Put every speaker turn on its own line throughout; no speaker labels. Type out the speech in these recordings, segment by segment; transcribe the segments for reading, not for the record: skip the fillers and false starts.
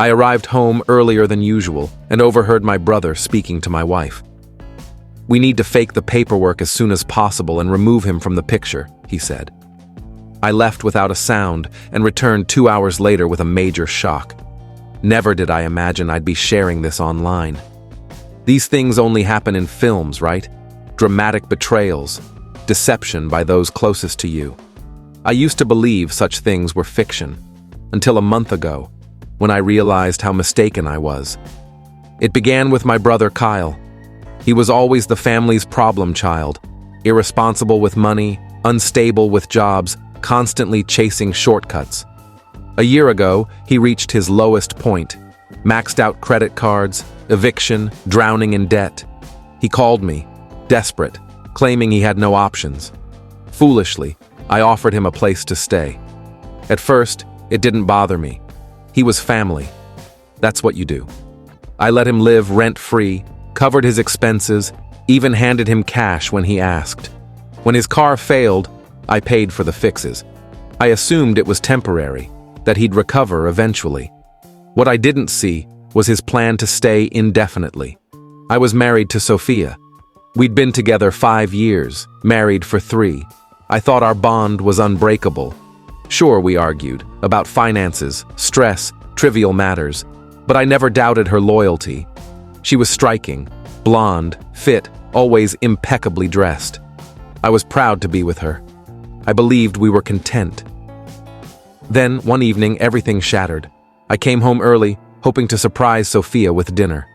I arrived home earlier than usual and overheard my brother speaking to my wife. "We need to fake the paperwork as soon as possible and remove him from the picture," he said. I left without a sound and returned 2 hours later with a major shock. Never did I imagine I'd be sharing this online. These things only happen in films, right? Dramatic betrayals, deception by those closest to you. I used to believe such things were fiction, until a month ago, when I realized how mistaken I was. It began with my brother Kyle. He was always the family's problem child, irresponsible with money, unstable with jobs, constantly chasing shortcuts. A year ago, he reached his lowest point, maxed out credit cards, eviction, drowning in debt. He called me, desperate, claiming he had no options. Foolishly, I offered him a place to stay. At first, it didn't bother me. He was family. That's what you do. I let him live rent-free, covered his expenses, even handed him cash when he asked. When his car failed, I paid for the fixes. I assumed it was temporary, that he'd recover eventually. What I didn't see was his plan to stay indefinitely. I was married to Sophia. We'd been together 5 years, married for 3. I thought our bond was unbreakable. Sure, we argued about finances, stress, trivial matters, but I never doubted her loyalty. She was striking, blonde, fit, always impeccably dressed. I was proud to be with her. I believed we were content. Then, one evening, everything shattered. I came home early, hoping to surprise Sophia with dinner.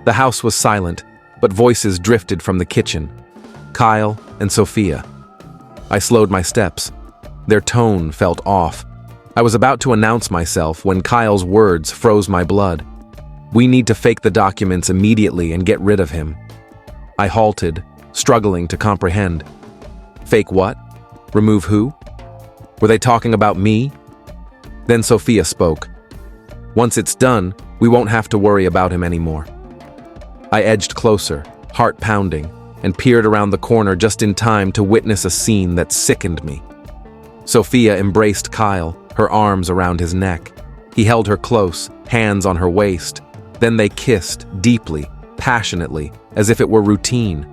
The house was silent, but voices drifted from the kitchen. Kyle and Sophia. I slowed my steps. Their tone felt off. I was about to announce myself when Kyle's words froze my blood. "We need to fake the documents immediately and get rid of him." I halted, struggling to comprehend. Fake what? Remove who? Were they talking about me? Then Sophia spoke. "Once it's done, we won't have to worry about him anymore." I edged closer, heart pounding, and peered around the corner just in time to witness a scene that sickened me. Sophia embraced Kyle, her arms around his neck. He held her close, hands on her waist. Then they kissed, deeply, passionately, as if it were routine.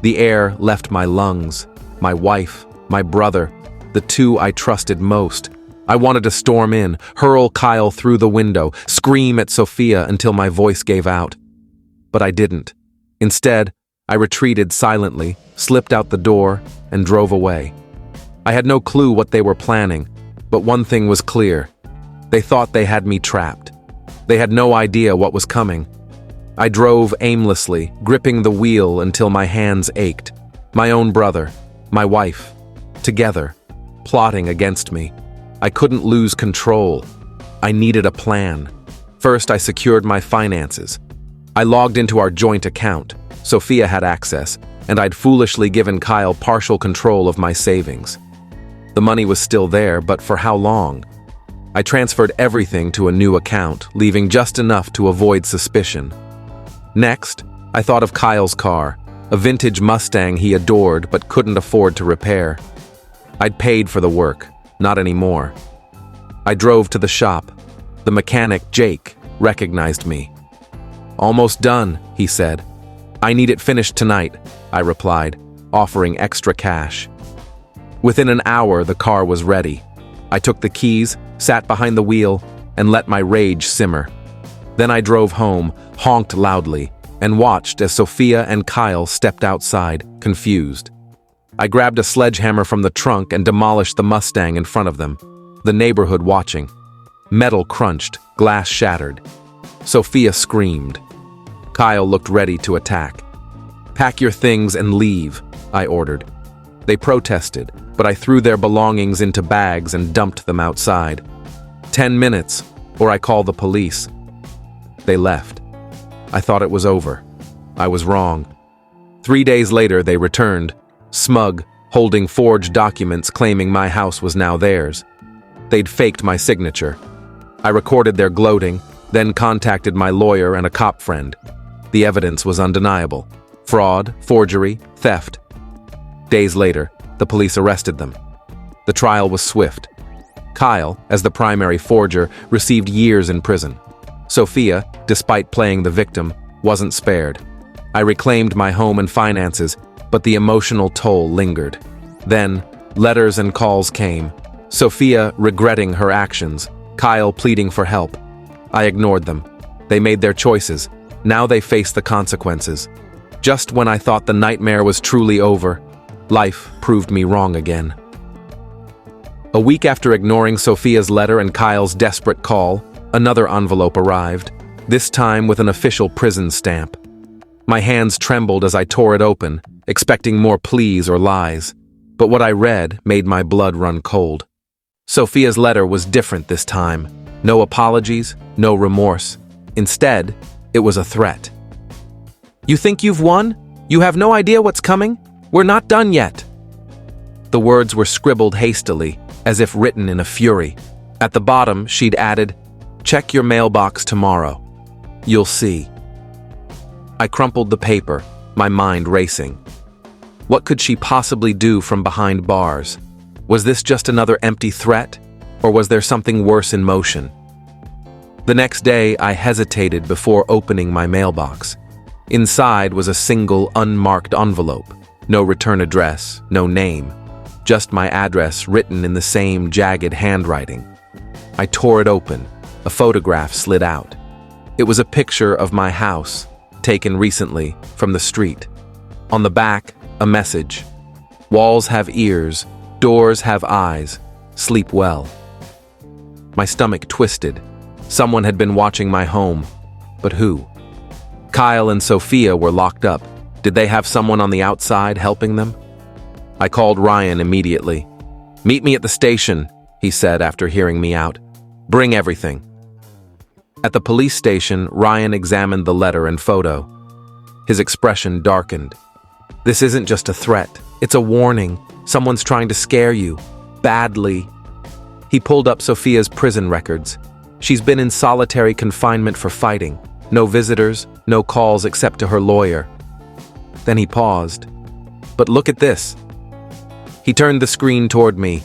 The air left my lungs. My wife, my brother, the two I trusted most. I wanted to storm in, hurl Kyle through the window, scream at Sophia until my voice gave out. But I didn't. Instead, I retreated silently, slipped out the door, and drove away. I had no clue what they were planning, but one thing was clear. They thought they had me trapped. They had no idea what was coming. I drove aimlessly, gripping the wheel until my hands ached. My own brother, my wife, together, plotting against me. I couldn't lose control. I needed a plan. First, I secured my finances. I logged into our joint account. Sophia had access, and I'd foolishly given Kyle partial control of my savings. The money was still there, but for how long? I transferred everything to a new account, leaving just enough to avoid suspicion. Next, I thought of Kyle's car, a vintage Mustang he adored but couldn't afford to repair. I'd paid for the work, not anymore. I drove to the shop. The mechanic, Jake, recognized me. "Almost done," he said. "I need it finished tonight," I replied, offering extra cash. Within an hour, the car was ready. I took the keys, sat behind the wheel, and let my rage simmer. Then I drove home, honked loudly, and watched as Sophia and Kyle stepped outside, confused. I grabbed a sledgehammer from the trunk and demolished the Mustang in front of them, the neighborhood watching. Metal crunched, glass shattered. Sophia screamed. Kyle looked ready to attack. "Pack your things and leave," I ordered. They protested, but I threw their belongings into bags and dumped them outside. 10 minutes, or I call the police. They left. I thought it was over. I was wrong. 3 days later, they returned, smug, holding forged documents claiming my house was now theirs. They'd faked my signature. I recorded their gloating, then contacted my lawyer and a cop friend. The evidence was undeniable. Fraud, forgery, theft. Days later, the police arrested them. The trial was swift. Kyle, as the primary forger, received years in prison. Sophia, despite playing the victim, wasn't spared. I reclaimed my home and finances, but the emotional toll lingered. Then, letters and calls came. Sophia regretting her actions, Kyle pleading for help. I ignored them. They made their choices. Now they face the consequences. Just when I thought the nightmare was truly over, life proved me wrong again. A week after ignoring Sophia's letter and Kyle's desperate call, another envelope arrived, this time with an official prison stamp. My hands trembled as I tore it open, expecting more pleas or lies, but what I read made my blood run cold. Sophia's letter was different this time. No apologies, no remorse. Instead, it was a threat. "You think you've won? You have no idea what's coming? We're not done yet." The words were scribbled hastily, as if written in a fury. At the bottom, she'd added, "Check your mailbox tomorrow. You'll see." I crumpled the paper, my mind racing. What could she possibly do from behind bars? Was this just another empty threat, or was there something worse in motion? The next day, I hesitated before opening my mailbox. Inside was a single unmarked envelope. No return address, no name. Just my address written in the same jagged handwriting. I tore it open. A photograph slid out. It was a picture of my house, taken recently from the street. On the back, a message. "Walls have ears, doors have eyes. Sleep well." My stomach twisted. Someone had been watching my home. But who? Kyle and Sophia were locked up. Did they have someone on the outside helping them? I called Ryan immediately. "Meet me at the station," he said after hearing me out. "Bring everything." At the police station, Ryan examined the letter and photo. His expression darkened. "This isn't just a threat. It's a warning. Someone's trying to scare you. Badly." He pulled up Sophia's prison records. She's been in solitary confinement for fighting. No visitors, no calls except to her lawyer. Then he paused. "But look at this." He turned the screen toward me.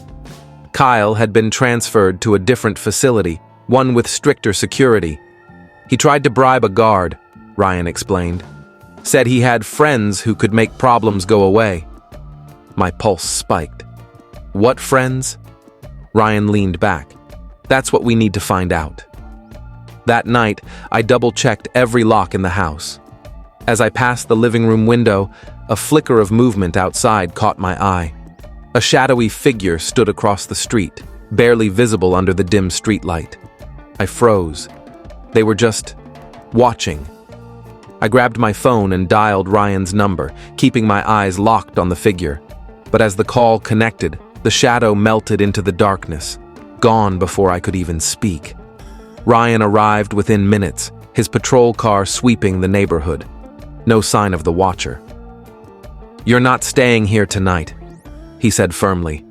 Kyle had been transferred to a different facility, one with stricter security. He tried to bribe a guard, Ryan explained. Said he had friends who could make problems go away. My pulse spiked. "What friends?" Ryan leaned back. "That's what we need to find out." That night, I double-checked every lock in the house. As I passed the living room window, a flicker of movement outside caught my eye. A shadowy figure stood across the street, barely visible under the dim streetlight. I froze. They were just watching. I grabbed my phone and dialed Ryan's number, keeping my eyes locked on the figure. But as the call connected, the shadow melted into the darkness, gone before I could even speak. Ryan arrived within minutes, his patrol car sweeping the neighborhood. No sign of the watcher. "You're not staying here tonight," he said firmly.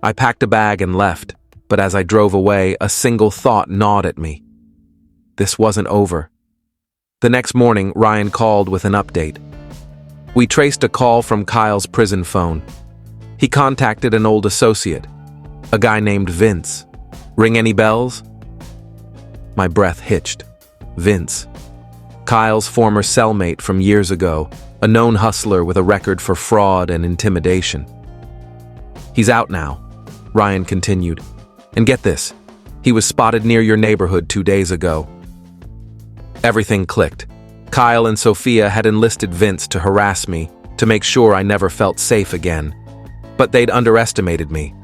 I packed a bag and left, but as I drove away, a single thought gnawed at me. This wasn't over. The next morning, Ryan called with an update. We traced a call from Kyle's prison phone. He contacted an old associate, a guy named Vince. Ring any bells? My breath hitched. Vince. Kyle's former cellmate from years ago, a known hustler with a record for fraud and intimidation. "He's out now," Ryan continued. "And get this, he was spotted near your neighborhood 2 days ago." Everything clicked. Kyle and Sophia had enlisted Vince to harass me, to make sure I never felt safe again. But they'd underestimated me.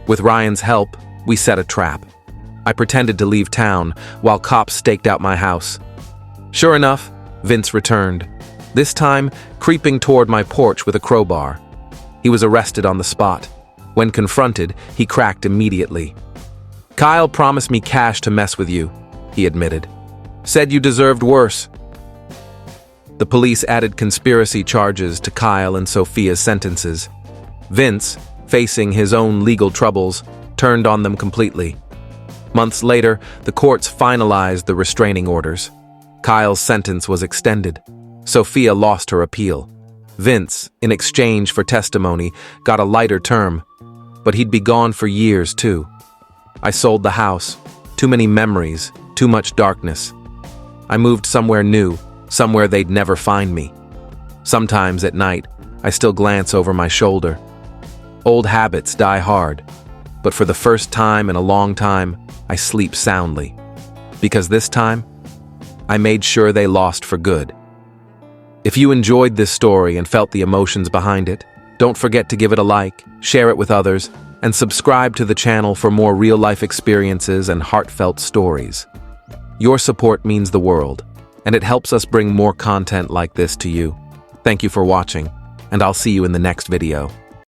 With Ryan's help, we set a trap. I pretended to leave town while cops staked out my house. Sure enough, Vince returned, this time creeping toward my porch with a crowbar. He was arrested on the spot. When confronted, he cracked immediately. "Kyle promised me cash to mess with you," he admitted. "Said you deserved worse." The police added conspiracy charges to Kyle and Sophia's sentences. Vince, facing his own legal troubles, turned on them completely. Months later, the courts finalized the restraining orders. Kyle's sentence was extended. Sophia lost her appeal. Vince, in exchange for testimony, got a lighter term, but he'd be gone for years too. I sold the house. Too many memories, too much darkness. I moved somewhere new, somewhere they'd never find me. Sometimes at night, I still glance over my shoulder. Old habits die hard, but for the first time in a long time, I sleep soundly. Because this time, I made sure they lost for good. If you enjoyed this story and felt the emotions behind it, don't forget to give it a like, share it with others, and subscribe to the channel for more real-life experiences and heartfelt stories. Your support means the world, and it helps us bring more content like this to you. Thank you for watching, and I'll see you in the next video.